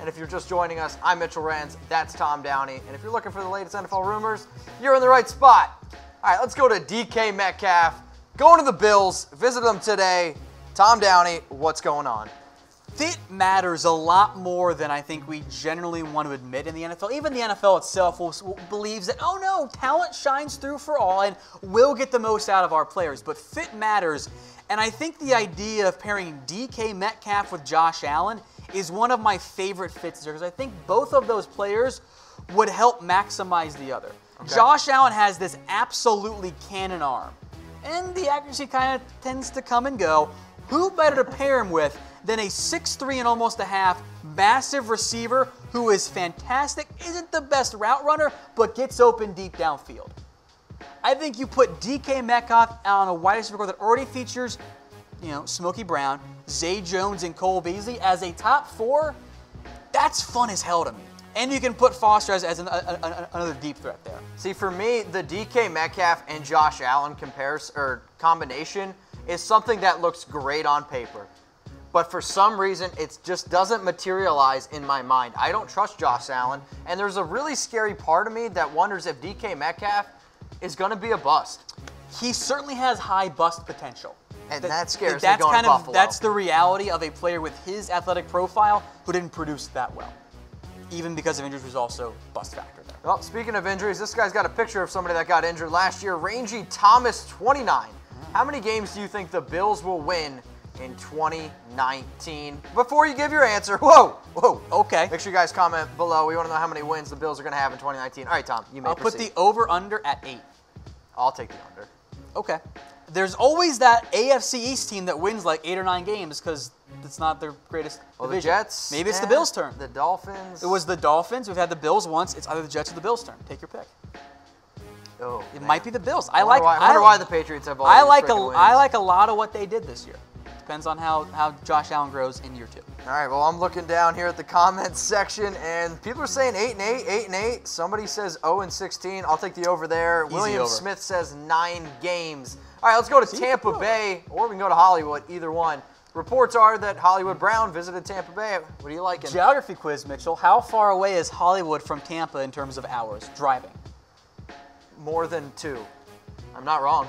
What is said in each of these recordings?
And if you're just joining us, I'm Mitchell Renz, that's Tom Downey. And if you're looking for the latest NFL rumors, you're in the right spot. All right, let's go to DK Metcalf. Going to the Bills, visit them today. Tom Downey, what's going on? Fit matters a lot more than I think we generally want to admit in the NFL. Even the NFL itself believes that, oh no, talent shines through for all and we'll get the most out of our players. But fit matters. And I think the idea of pairing DK Metcalf with Josh Allen is one of my favorite fits here because I think both of those players would help maximize the other. Okay. Josh Allen has this absolutely cannon arm, and the accuracy kind of tends to come and go. Who better to pair him with than a 6'3" and almost a half massive receiver who is fantastic, isn't the best route runner, but gets open deep downfield? I think you put DK Metcalf on a wide receiver that already features, Smokey Brown, Zay Jones, and Cole Beasley as a top 4. That's fun as hell to me. And you can put Foster as another deep threat there. See, for me, the DK Metcalf and Josh Allen combination is something that looks great on paper. But for some reason, it just doesn't materialize in my mind. I don't trust Josh Allen, and there's a really scary part of me that wonders if DK Metcalf is going to be a bust. He certainly has high bust potential. And that scares me going to Buffalo. That's the reality of a player with his athletic profile who didn't produce that well. Even because of injuries was also bust factor there. Well, speaking of injuries, this guy's got a picture of somebody that got injured last year. Rangy Thomas, 29. How many games do you think the Bills will win in 2019? Before you give your answer, whoa, okay. Make sure you guys comment below. We want to know how many wins the Bills are going to have in 2019. All right, Tom, you may proceed. I'll put the over-under at 8. I'll take the under. Okay. There's always that AFC East team that wins like 8 or 9 games because it's not their greatest division. The Jets. Maybe it's the Bills' turn. The Dolphins. It was the Dolphins. We've had the Bills once. It's either the Jets or the Bills' turn. Take your pick. Oh, it might be the Bills. I wonder why the Patriots have all these wins. I like a lot of what they did this year. Depends on how Josh Allen grows in year 2. All right, well, I'm looking down here at the comments section, and people are saying 8-8, 8-8. Somebody says 0-16. I'll take the over there. Easy William over. Smith says 9 games. All right, let's go to Tampa Bay, or we can go to Hollywood, either one. Reports are that Hollywood Brown visited Tampa Bay. What are you liking? Geography quiz, Mitchell. How far away is Hollywood from Tampa in terms of hours driving? More than 2. I'm not wrong.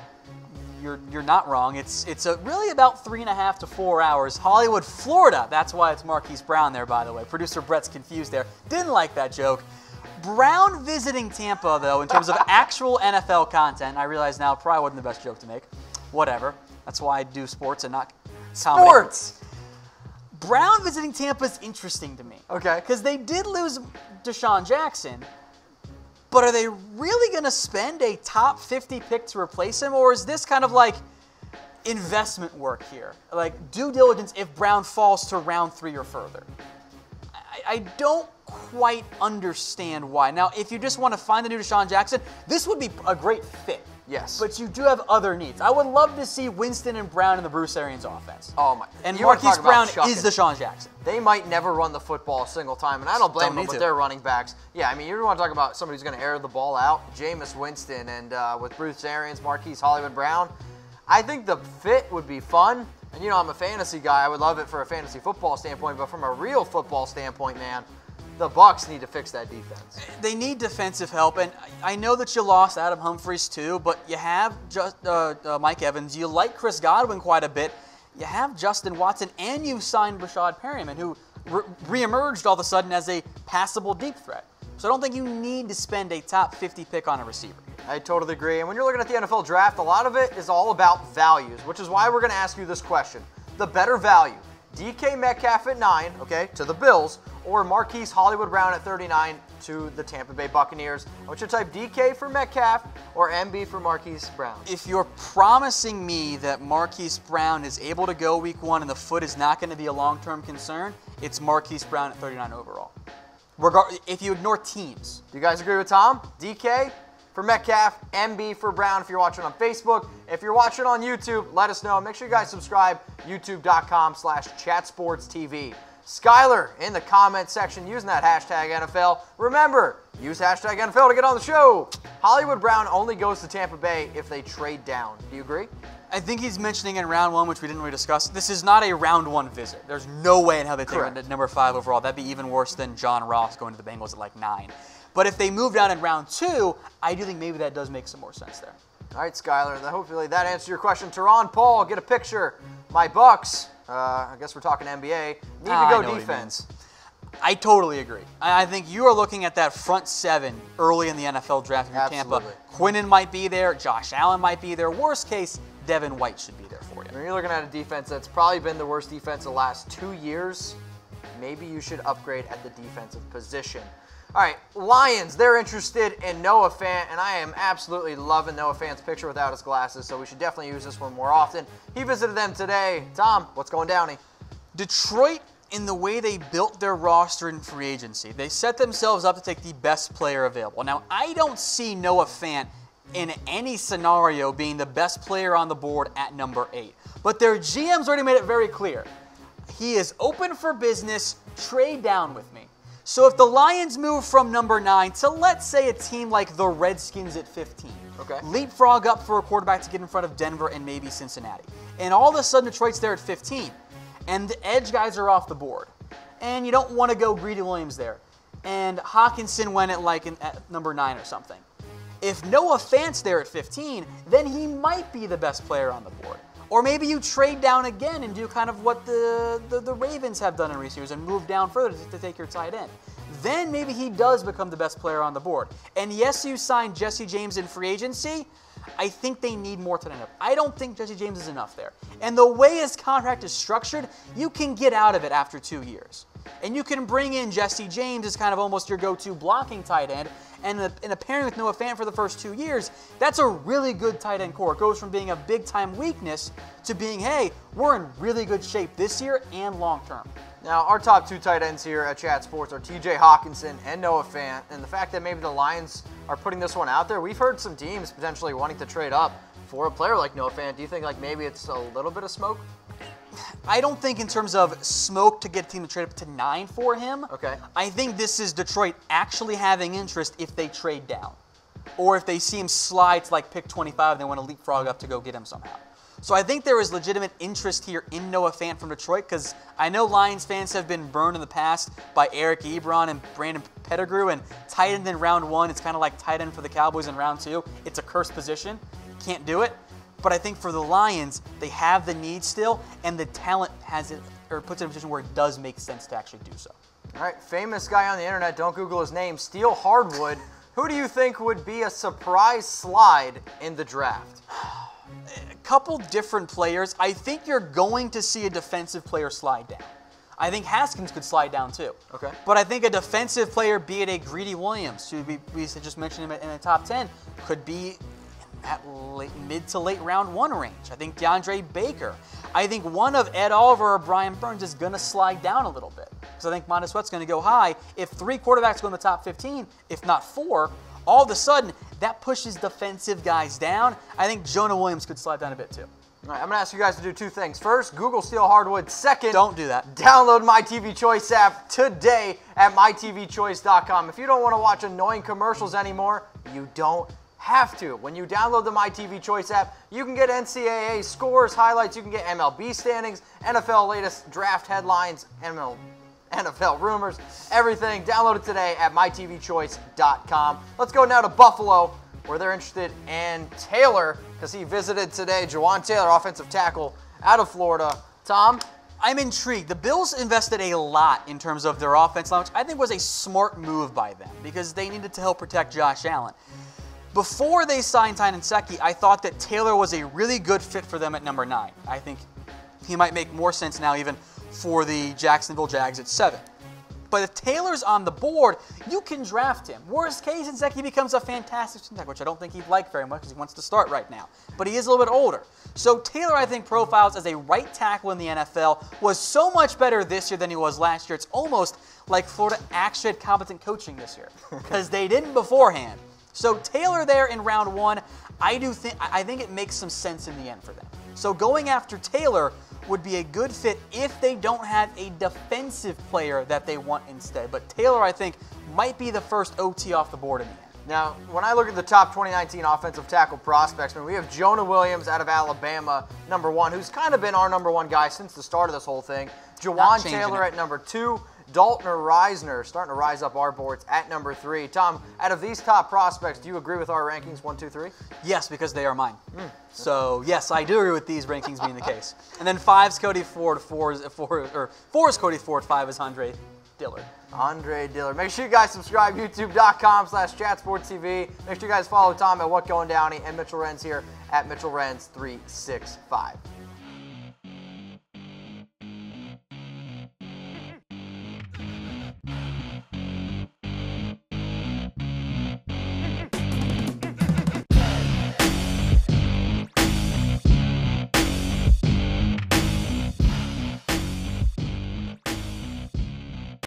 You're not wrong. It's really about 3.5 to 4 hours. Hollywood, Florida. That's why it's Marquise Brown there, by the way. Producer Brett's confused there. Didn't like that joke. Brown visiting Tampa, though, in terms of actual NFL content, I realize now probably wasn't the best joke to make. Whatever. That's why I do sports and not comedy. Sports! Brown visiting Tampa is interesting to me. Okay. Because they did lose Deshaun Jackson. But are they really going to spend a top 50 pick to replace him? Or is this kind of like investment work here? Like due diligence if Brown falls to round 3 or further? I don't quite understand why. Now, if you just want to find the new Deshaun Jackson, this would be a great fit. Yes. But you do have other needs. I would love to see Winston and Brown in the Bruce Arians offense. Oh, my. And Marquise Brown is Deshaun Jackson. They might never run the football a single time, and I don't blame them with their running backs. Yeah, I mean, you want to talk about somebody who's going to air the ball out, Jameis Winston, and with Bruce Arians, Marquise Hollywood Brown. I think the fit would be fun. And, I'm a fantasy guy. I would love it for a fantasy football standpoint, but from a real football standpoint, man, the Bucs need to fix that defense. They need defensive help, and I know that you lost Adam Humphries too, but you have just Mike Evans. You like Chris Godwin quite a bit. You have Justin Watson, and you signed Rashad Perryman, who reemerged all of a sudden as a passable deep threat. So I don't think you need to spend a top 50 pick on a receiver. I totally agree. And when you're looking at the NFL draft, a lot of it is all about values, which is why we're going to ask you this question. The better value, DK Metcalf at 9, okay, to the Bills, or Marquise Hollywood Brown at 39 to the Tampa Bay Buccaneers. I want you to type DK for Metcalf or MB for Marquise Brown. If you're promising me that Marquise Brown is able to go week 1 and the foot is not going to be a long-term concern, it's Marquise Brown at 39 overall. If you ignore teams. Do you guys agree with Tom? DK for Metcalf, MB for Brown if you're watching on Facebook. If you're watching on YouTube, let us know. Make sure you guys subscribe, youtube.com/chatsportstv. Skyler in the comment section using that hashtag NFL. Remember, use hashtag NFL to get on the show. Hollywood Brown only goes to Tampa Bay if they trade down. Do you agree? I think he's mentioning in round 1, which we didn't really discuss. This is not a round 1 visit. There's no way in hell they take him at number 5 overall. That'd be even worse than John Ross going to the Bengals at like 9. But if they move down in round 2, I do think maybe that does make some more sense there. All right, Skyler, hopefully that answered your question. Teron Paul, get a picture. My Bucs, I guess we're talking NBA, need to go defense. I totally agree. I think you are looking at that front 7 early in the NFL draft in Tampa. Quinnen might be there. Josh Allen might be there. Worst case, Devin White should be there for you. When you're looking at a defense that's probably been the worst defense the last 2 years, maybe you should upgrade at the defensive position. All right, Lions, they're interested in Noah Fant, and I am absolutely loving Noah Fant's picture without his glasses, so we should definitely use this one more often. He visited them today. Tom, what's going Downey? Detroit, in the way they built their roster in free agency, they set themselves up to take the best player available. Now, I don't see Noah Fant in any scenario being the best player on the board at number 8. But their GM's already made it very clear. He is open for business. Trade down with me. So if the Lions move from number 9 to, let's say, a team like the Redskins at 15, leapfrog up for a quarterback to get in front of Denver and maybe Cincinnati, and all of a sudden Detroit's there at 15, and the edge guys are off the board, and you don't want to go Greedy Williams there, and Hawkinson went at number 9 or something. If Noah Fant's there at 15, then he might be the best player on the board. Or maybe you trade down again and do kind of what the Ravens have done in recent years and move down further to take your tight end. Then maybe he does become the best player on the board. And yes, you signed Jesse James in free agency. I think they need more tight end help. I don't think Jesse James is enough there. And the way his contract is structured, you can get out of it after 2 years. And you can bring in Jesse James as kind of almost your go-to blocking tight end. And in a pairing with Noah Fant for the first 2 years, that's a really good tight end core. It goes from being a big-time weakness to being, hey, we're in really good shape this year and long-term. Now, our top 2 tight ends here at Chat Sports are TJ Hawkinson and Noah Fant. And the fact that maybe the Lions are putting this one out there, we've heard some teams potentially wanting to trade up for a player like Noah Fant. Do you think maybe it's a little bit of smoke? I don't think in terms of smoke to get a team to trade up to 9 for him. Okay. I think this is Detroit actually having interest if they trade down. Or if they see him slide to like pick 25 and they want to leapfrog up to go get him somehow. So I think there is legitimate interest here in Noah Fant from Detroit because I know Lions fans have been burned in the past by Eric Ebron and Brandon Pettigrew, and tight end in round 1, it's kind of like tight end for the Cowboys in round 2. It's a cursed position. Can't do it. But I think for the Lions, they have the need still, and the talent has it, or puts it in a position where it does make sense to actually do so. All right, famous guy on the internet, don't Google his name, Steel Hardwood. Who do you think would be a surprise slide in the draft? A couple different players. I think you're going to see a defensive player slide down. I think Haskins could slide down too. Okay. But I think a defensive player, be it a Greedy Williams, we just mentioned him in the top 10, could be at mid to late round 1 range. I think DeAndre Baker. I think one of Ed Oliver or Brian Burns is going to slide down a little bit. Because I think Montez Sweat's going to go high. If 3 quarterbacks go in the top 15, if not 4, all of a sudden, that pushes defensive guys down. I think Jonah Williams could slide down a bit too. All right, I'm going to ask you guys to do 2 things. First, Google Steel Hardwood. Second, don't do that. Download My TV Choice app today at mytvchoice.com. If you don't want to watch annoying commercials anymore, you don't have to. When you download the My TV Choice app, you can get NCAA scores, highlights, you can get MLB standings, NFL latest draft headlines, NFL rumors, everything. Download it today at mytvchoice.com. Let's go now to Buffalo, where they're interested in Taylor, because he visited today. Jawaan Taylor, offensive tackle out of Florida. Tom? I'm intrigued. The Bills invested a lot in terms of their offense line, which I think was a smart move by them, because they needed to help protect Josh Allen. Before they signed Tynan Secchi, I thought that Taylor was a really good fit for them at number 9. I think he might make more sense now even for the Jacksonville Jags at 7. But if Taylor's on the board, you can draft him. Worst case, Secchi becomes a fantastic tackle, which I don't think he'd like very much because he wants to start right now. But he is a little bit older. So Taylor, I think, profiles as a right tackle in the NFL, was so much better this year than he was last year. It's almost like Florida actually had competent coaching this year because they didn't beforehand. So Taylor there in round 1, I think it makes some sense in the end for them. So going after Taylor would be a good fit if they don't have a defensive player that they want instead. But Taylor, I think, might be the first OT off the board in the end. Now, when I look at the top 2019 offensive tackle prospects, man, we have Jonah Williams out of Alabama, number 1, who's kind of been our number 1 guy since the start of this whole thing. Jawaan Taylor at number 2. Dalton Reisner starting to rise up our boards at number 3. Tom, out of these top prospects, do you agree with our rankings 1, 2, 3? Yes, because they are mine. So yes, I do agree with these rankings being the case. And then 5's Cody Ford, 4 is Cody Ford, 5 is Andre Dillard. Andre Dillard. Make sure you guys subscribe, youtube.com/chatsportstv. Make sure you guys follow Tom at What Going Downey and Mitchell Renz here at Mitchell Renz 365.